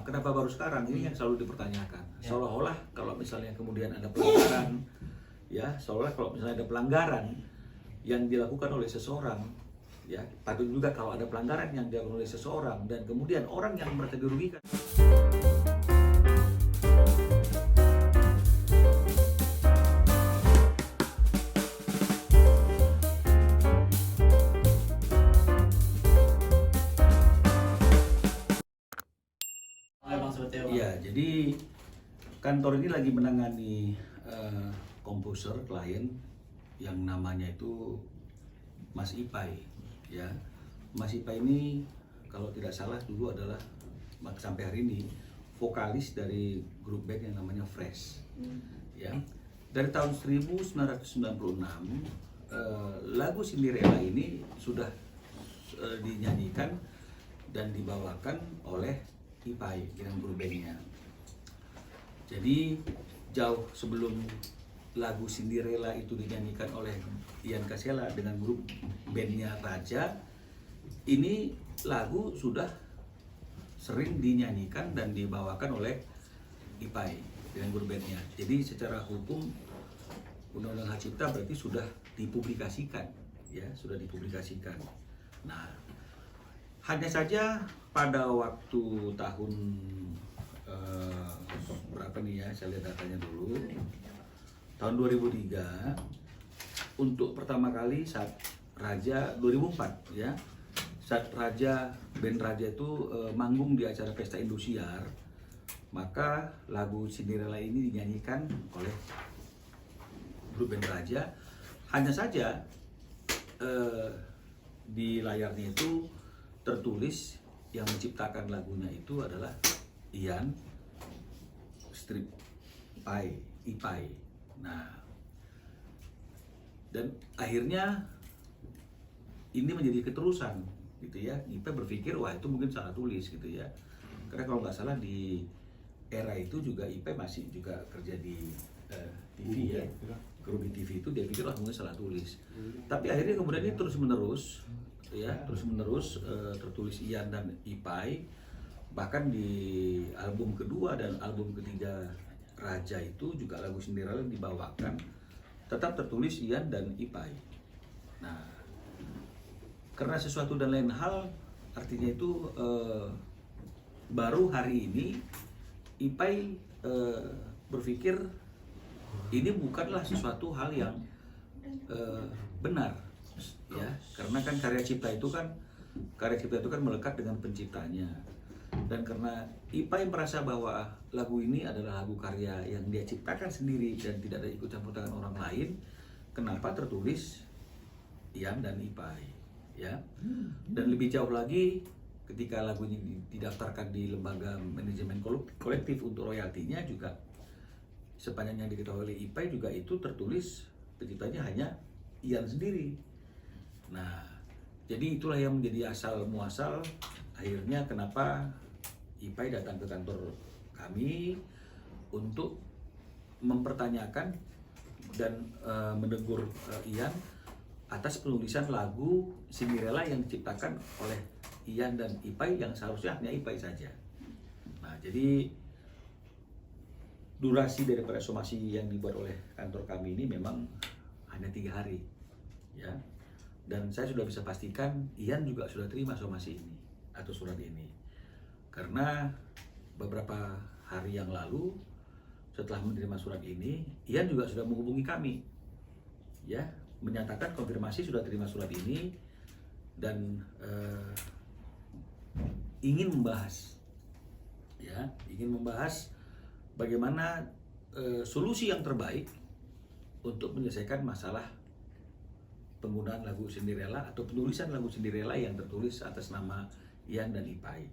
kenapa baru sekarang? Ini yang selalu dipertanyakan. Seolah-olah kalau misalnya kemudian ada pelanggaran, ya, seolah kalau misalnya ada pelanggaran yang dilakukan oleh seseorang, ya, patut juga kalau ada pelanggaran yang dilakukan oleh seseorang dan kemudian orang yang merasa dirugikan. Iya, jadi kantor ini lagi menangani komposer klien yang namanya itu Mas Ipai, ya. Mas Ipai ini kalau tidak salah dulu adalah sampai hari ini vokalis dari grup band yang namanya Fresh, ya. Dari tahun 1996 lagu Cinderella ini sudah dinyanyikan dan dibawakan oleh Ipai dengan grup bandnya. Jadi jauh sebelum lagu Cinderella itu dinyanyikan oleh Ian Kasela dengan grup bandnya Raja, ini lagu sudah sering dinyanyikan dan dibawakan oleh Ipai dengan grup bandnya. Jadi secara hukum Undang-Undang Hak Cipta berarti sudah dipublikasikan, ya, sudah dipublikasikan. Nah, hanya saja pada waktu tahun berapa nih ya, saya lihat datanya dulu, tahun 2003 untuk pertama kali saat Raja 2004 ya, saat band Raja itu manggung di acara Pesta Indosiar, maka lagu Cinderella ini dinyanyikan oleh grup band Raja. Hanya saja di layarnya itu tertulis yang menciptakan lagunya itu adalah Ian Strip Ipai. Nah, dan akhirnya ini menjadi keterusan gitu ya. Ipai berpikir wah itu mungkin salah tulis gitu ya. Karena kalau nggak salah di era itu juga Ipai masih juga kerja di TV ya. Kru di TV itu dia pikir wah mungkin salah tulis. Tapi akhirnya kemudian ini terus menerus ya, tertulis Ian dan Ipai. Bahkan di album kedua dan album ketiga Raja itu juga lagu Cinderella dibawakan tetap tertulis Ian dan Ipai. Nah, karena sesuatu dan lain hal, artinya itu baru hari ini Ipai berpikir ini bukanlah sesuatu hal yang benar, ya, karena kan karya cipta itu kan melekat dengan penciptanya. Dan karena Ipai merasa bahwa lagu ini adalah lagu karya yang dia ciptakan sendiri dan tidak ada ikut campur tangan orang lain, kenapa tertulis Ian dan Ipai, ya? Dan lebih jauh lagi, ketika lagu ini didaftarkan di lembaga manajemen kolektif untuk royaltinya juga sepanjang yang diketahui oleh Ipai juga itu tertulis penciptanya hanya Ian sendiri. Nah, jadi itulah yang menjadi asal muasal akhirnya kenapa Ipai datang ke kantor kami untuk mempertanyakan dan menegur Ian atas penulisan lagu Cinderella yang diciptakan oleh Ian dan Ipai yang seharusnya hanya Ipai saja. Nah, jadi durasi daripada somasi yang dibuat oleh kantor kami ini memang hanya 3 hari, ya. Dan saya sudah bisa pastikan Ian juga sudah terima somasi ini atau surat ini, karena beberapa hari yang lalu setelah menerima surat ini, Ian juga sudah menghubungi kami, ya, menyatakan konfirmasi sudah terima surat ini dan ingin membahas, ya, bagaimana solusi yang terbaik untuk menyelesaikan masalah penggunaan lagu Cinderella atau penulisan lagu Cinderella yang tertulis atas nama Ian dan Ipai.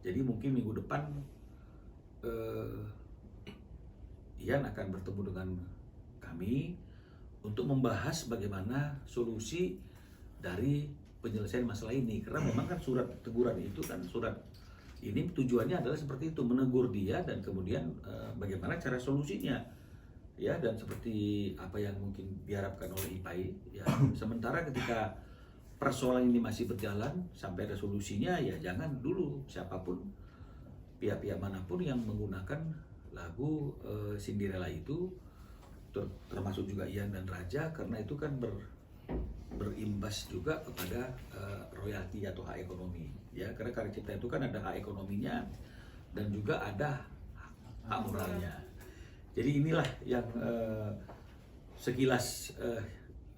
Jadi mungkin minggu depan Ian akan bertemu dengan kami untuk membahas bagaimana solusi dari penyelesaian masalah ini. Karena memang kan surat teguran itu kan, surat ini tujuannya adalah seperti itu, menegur dia dan kemudian bagaimana cara solusinya, ya, dan seperti apa yang mungkin diharapkan oleh Ipai, ya. Sementara ketika persoalan ini masih berjalan sampai ada solusinya, ya jangan dulu siapapun pihak-pihak manapun yang menggunakan lagu Cinderella itu, termasuk juga Ian dan Raja, karena itu kan berimbas juga kepada royalti atau hak ekonomi, ya, karena karya cipta itu kan ada hak ekonominya dan juga ada hak moralnya. Jadi inilah yang sekilas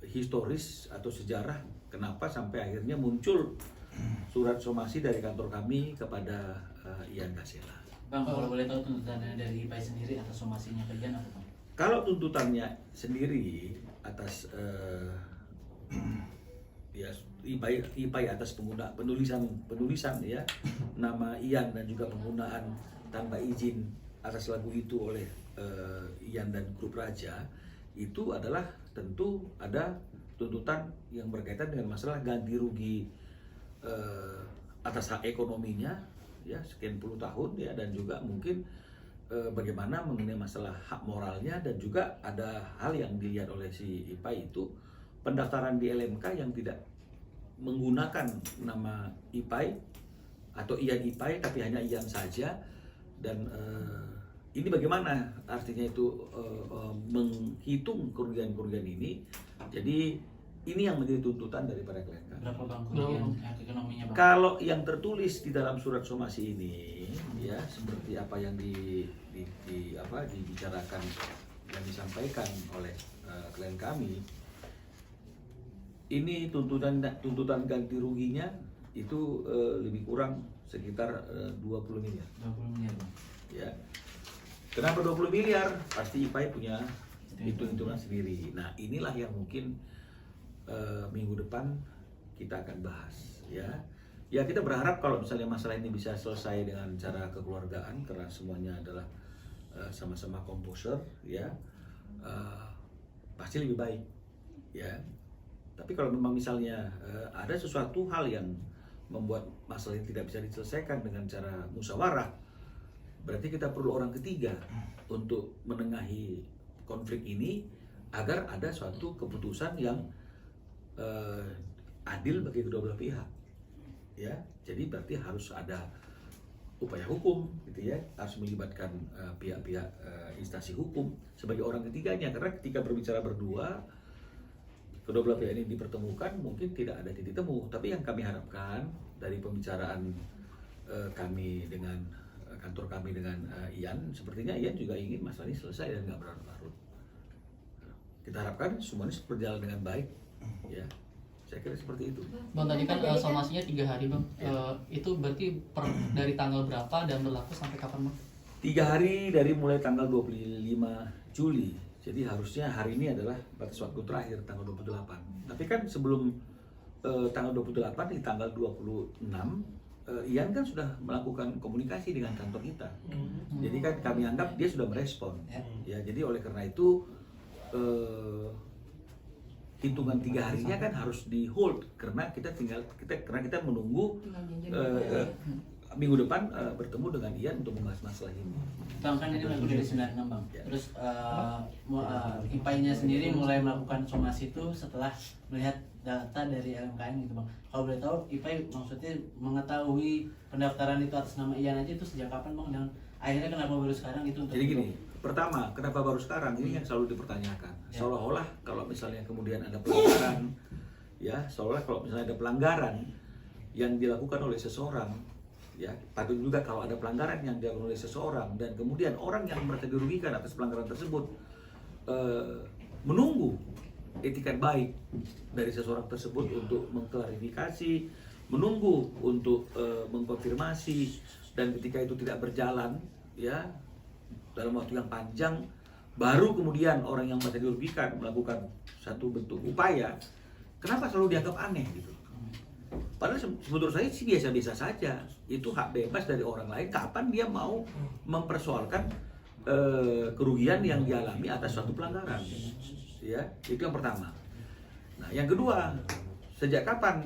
historis atau sejarah kenapa sampai akhirnya muncul surat somasi dari kantor kami kepada Ian Kasela. Bang, kalau boleh tahu tuntutannya dari IPAI sendiri atas somasinya ke Ian apa, Bang? Kalau tuntutannya sendiri atas ya IPAI atas penulisan ya nama Ian dan juga penggunaan tanpa izin atas lagu itu oleh Ian dan grup Raja, itu adalah tentu ada tuntutan yang berkaitan dengan masalah ganti rugi atas hak ekonominya ya sekian puluh tahun ya, dan juga mungkin bagaimana mengenai masalah hak moralnya, dan juga ada hal yang dilihat oleh si IPAI itu pendaftaran di LMK yang tidak menggunakan nama IPAI atau Ian IPAI tapi hanya Ian saja, dan ini bagaimana artinya itu menghitung kerugian-kerugian ini. Jadi ini yang menjadi tuntutan daripada klien kami. Berapa Bang kerugian ekonominya, Bang? Kalau yang tertulis di dalam surat somasi ini ya seperti apa yang dibicarakan dan disampaikan oleh klien kami, ini tuntutan ganti ruginya itu lebih kurang sekitar 20 miliar. 20 miliar, Bang. Ya. Kenapa 20 miliar? Pasti IPAI punya hitung-hitungan sendiri. Nah, inilah yang mungkin minggu depan kita akan bahas ya. Ya, kita berharap kalau misalnya masalah ini bisa selesai dengan cara kekeluargaan karena semuanya adalah sama-sama komposer ya. Pasti lebih baik ya. Tapi kalau memang misalnya ada sesuatu hal yang membuat masalah ini tidak bisa diselesaikan dengan cara musyawarah, berarti kita perlu orang ketiga untuk menengahi konflik ini agar ada suatu keputusan yang adil bagi kedua belah pihak. Ya, jadi berarti harus ada upaya hukum, gitu ya, harus melibatkan pihak-pihak instansi hukum sebagai orang ketiganya, karena ketika berbicara berdua kedua belah pihak ini dipertemukan mungkin tidak ada titik temu. Tapi yang kami harapkan dari pembicaraan kami dengan kantor kami dengan Ian, sepertinya Ian juga ingin masalah ini selesai dan nggak berlarut-larut. Kita harapkan semuanya berjalan dengan baik, ya. Saya kira seperti itu. Bang, tadi kan somasinya 3 hari, Bang. Ya. Itu berarti dari tanggal berapa dan berlaku sampai kapan, Bang? 3 hari dari mulai tanggal 25 Juli. Jadi harusnya hari ini adalah batas waktu terakhir tanggal 28. Tapi kan sebelum tanggal 28 di tanggal 26 Ian kan sudah melakukan komunikasi dengan kantor kita. Jadi kan kami anggap dia sudah merespon. Ya, jadi oleh karena itu hitungan 3 harinya kan harus di hold karena kita menunggu minggu depan bertemu dengan Ian untuk membahas masalah ini. Bang, kan ini lagu dari 96, Bang. Ya. Terus IPAI-nya sendiri mulai melakukan somasi itu setelah melihat data dari LMKN gitu, Bang. Kalau boleh tahu, IPAI maksudnya mengetahui pendaftaran itu atas nama Ian aja itu sejak kapan, Bang? Dan akhirnya kenapa baru sekarang gitu? Jadi gini, pertama, kenapa baru sekarang? Ini yang selalu dipertanyakan. Ya. Seolah-olah kalau misalnya kemudian ada pelanggaran, ya, seolah kalau misalnya ada pelanggaran yang dilakukan oleh seseorang, ya, patut juga kalau ada pelanggaran yang dilakukan oleh seseorang dan kemudian orang yang merasa dirugikan atas pelanggaran tersebut menunggu etikat baik dari seseorang tersebut untuk mengklarifikasi, menunggu untuk mengkonfirmasi, dan ketika itu tidak berjalan, ya, dalam waktu yang panjang, baru kemudian orang yang merasa dirugikan melakukan satu bentuk upaya. Kenapa selalu dianggap aneh gitu? Padahal menurut saya sih biasa-biasa saja. Itu hak bebas dari orang lain kapan dia mau mempersoalkan kerugian yang dialami atas suatu pelanggaran. Ya, itu yang pertama. Nah, yang kedua, sejak kapan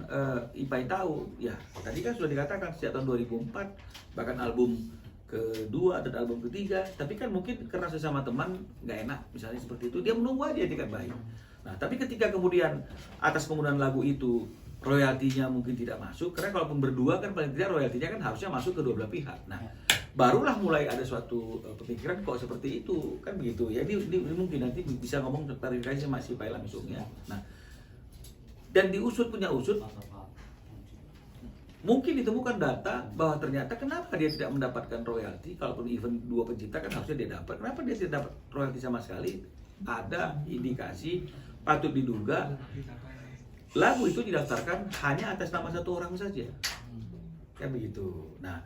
IPAI tahu? Ya, tadi kan sudah dikatakan sejak tahun 2004, bahkan album kedua dan album ketiga. Tapi kan mungkin karena sesama teman nggak enak, misalnya seperti itu, dia menunggu aja etikat baik. Nah, tapi ketika kemudian atas penggunaan lagu itu royaltinya mungkin tidak masuk, karena kalaupun berdua kan paling tidak royaltinya kan harusnya masuk ke dua belah pihak. Nah, barulah mulai ada suatu pemikiran kok seperti itu, kan begitu ya. Ini mungkin nanti bisa ngomong klarifikasi sama si Pak langsung ya. Nah, dan diusut punya usut, mungkin ditemukan data bahwa ternyata kenapa dia tidak mendapatkan royalti, kalaupun event 2 pencipta kan harusnya dia dapat. Kenapa dia tidak dapat royalti sama sekali? Ada indikasi patut diduga lagu itu didaftarkan hanya atas nama satu orang saja. Kan begitu. Nah,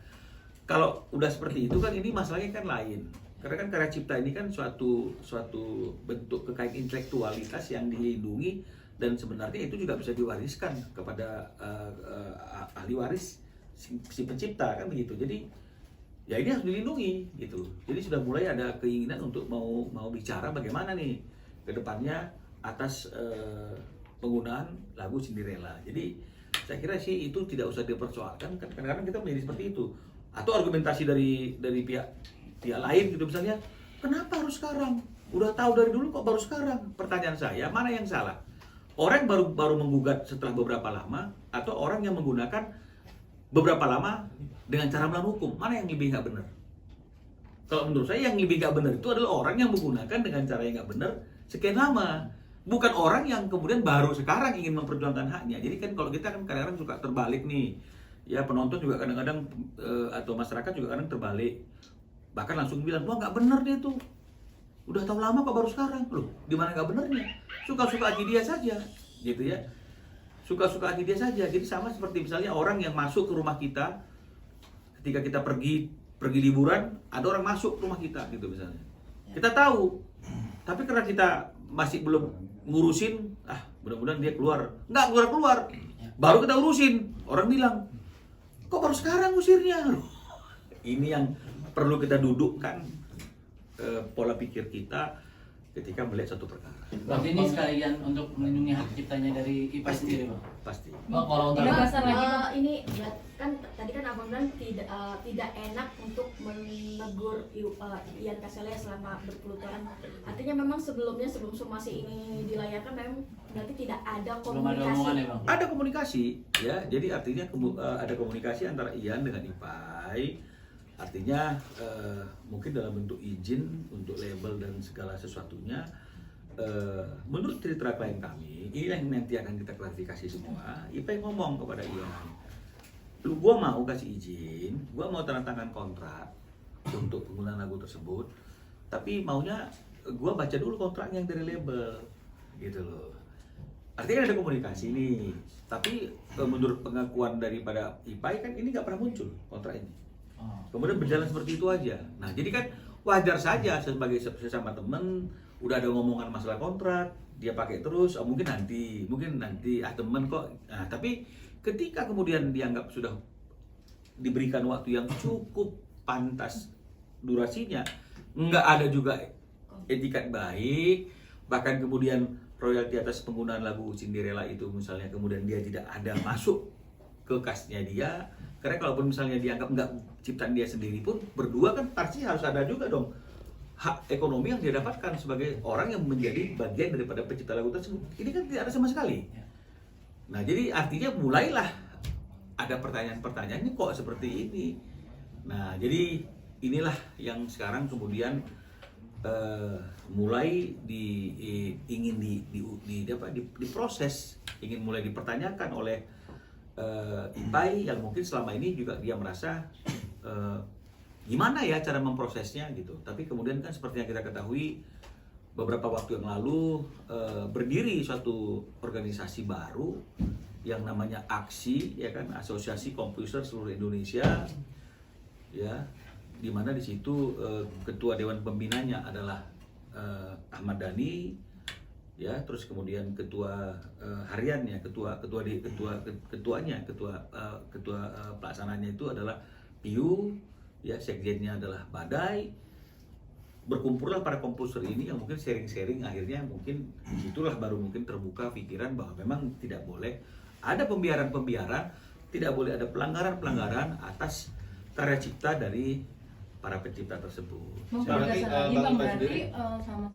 kalau udah seperti itu kan ini masalahnya kan lain. Karena kan karya cipta ini kan suatu bentuk kekayaan intelektualitas yang dilindungi, dan sebenarnya itu juga bisa diwariskan kepada ahli waris si pencipta, kan begitu. Jadi ya ini harus dilindungi gitu. Jadi sudah mulai ada keinginan untuk mau bicara bagaimana nih ke depannya atas penggunaan lagu Cinderella. Jadi saya kira sih itu tidak usah dipersoalkan, kan kadang-kadang kita menjadi seperti itu. Atau argumentasi dari pihak lain gitu misalnya, kenapa harus sekarang? Udah tahu dari dulu kok baru sekarang? Pertanyaan saya, mana yang salah? Orang baru menggugat setelah beberapa lama, atau orang yang menggunakan beberapa lama dengan cara melawan hukum? Mana yang lebih nggak benar? Kalau menurut saya yang lebih nggak benar itu adalah orang yang menggunakan dengan cara yang nggak benar sekian lama, bukan orang yang kemudian baru sekarang ingin memperjuangkan haknya. Jadi kan kalau kita kan kadang-kadang suka terbalik nih, ya penonton juga kadang-kadang atau masyarakat juga kadang terbalik, bahkan langsung bilang, wah nggak benar dia tuh, udah tahu lama kok baru sekarang. Loh, di mana nggak benernya? Suka-suka hati dia saja, gitu ya. Suka-suka hati dia saja. Jadi sama seperti misalnya orang yang masuk ke rumah kita ketika kita pergi liburan, ada orang masuk rumah kita gitu misalnya. Kita tahu, tapi karena kita masih belum ngurusin, mudah-mudahan dia keluar. Nggak keluar. Baru kita urusin, orang bilang, kok baru sekarang usirnya? Loh, ini yang perlu kita dudukkan pola pikir kita ketika melihat satu perkara. Berarti ini sekalian untuk melindungi hak ciptanya dari IPA sendiri, Bang? Pasti. Bang, kalau untuk Ini kan tadi kan abang bilang tidak enak untuk menegur Ian Caselea selama berpuluh tahun. Artinya memang sebelum somasi ini dilayarkan memang berarti tidak ada Belum ada komunikasi. omongan ya, Bang? Ada komunikasi, ya. Jadi artinya ada komunikasi antara Ian dengan IPAI. Artinya mungkin dalam bentuk izin untuk label dan segala sesuatunya. Menurut cerita klien kami, ini yang nanti akan kita klarifikasi semua. IPAI ngomong kepada Ian, lu gua mau kasih izin, gua mau tanda tangan kontrak untuk penggunaan lagu tersebut, tapi maunya gua baca dulu kontraknya yang dari label, gitu loh. Artinya kan ada komunikasi nih, tapi menurut pengakuan daripada IPAI kan ini nggak pernah muncul kontrak ini. Kemudian berjalan seperti itu aja. Nah, jadi kan wajar saja sebagai sesama teman, udah ada ngomongan masalah kontrak, dia pakai terus, mungkin nanti teman kok. Nah, tapi ketika kemudian dianggap sudah diberikan waktu yang cukup pantas durasinya, nggak ada juga etikat baik, bahkan kemudian royalti atas penggunaan lagu Cinderella itu misalnya kemudian dia tidak ada masuk ke kasnya dia. Karena kalaupun misalnya dianggap nggak ciptaan dia sendiri pun, berdua kan pasti harus ada juga dong hak ekonomi yang dia dapatkan sebagai orang yang menjadi bagian daripada pencipta lagu tersebut. Ini kan tidak ada sama sekali. Nah, jadi artinya mulailah ada pertanyaan-pertanyaan, ini kok seperti ini. Nah, jadi inilah yang sekarang kemudian mulai ingin diproses, ingin mulai dipertanyakan oleh IPAI yang mungkin selama ini juga dia merasa gimana ya cara memprosesnya gitu. Tapi kemudian kan seperti yang kita ketahui beberapa waktu yang lalu berdiri suatu organisasi baru yang namanya AKSI, ya kan, Asosiasi Komposer Seluruh Indonesia, ya, di mana di situ ketua dewan pembinanya adalah Ahmad Dhani, ya, terus kemudian ketua hariannya, ketua pelaksananya itu adalah Piu, ya, sekjennya adalah Badai. Berkumpullah para komposer ini yang mungkin sharing-sharing, akhirnya mungkin disitulah baru mungkin terbuka pikiran bahwa memang tidak boleh ada pembiaran-pembiaran, tidak boleh ada pelanggaran-pelanggaran atas karya cipta dari para pencipta tersebut. Bang, lagi Bang, berarti sama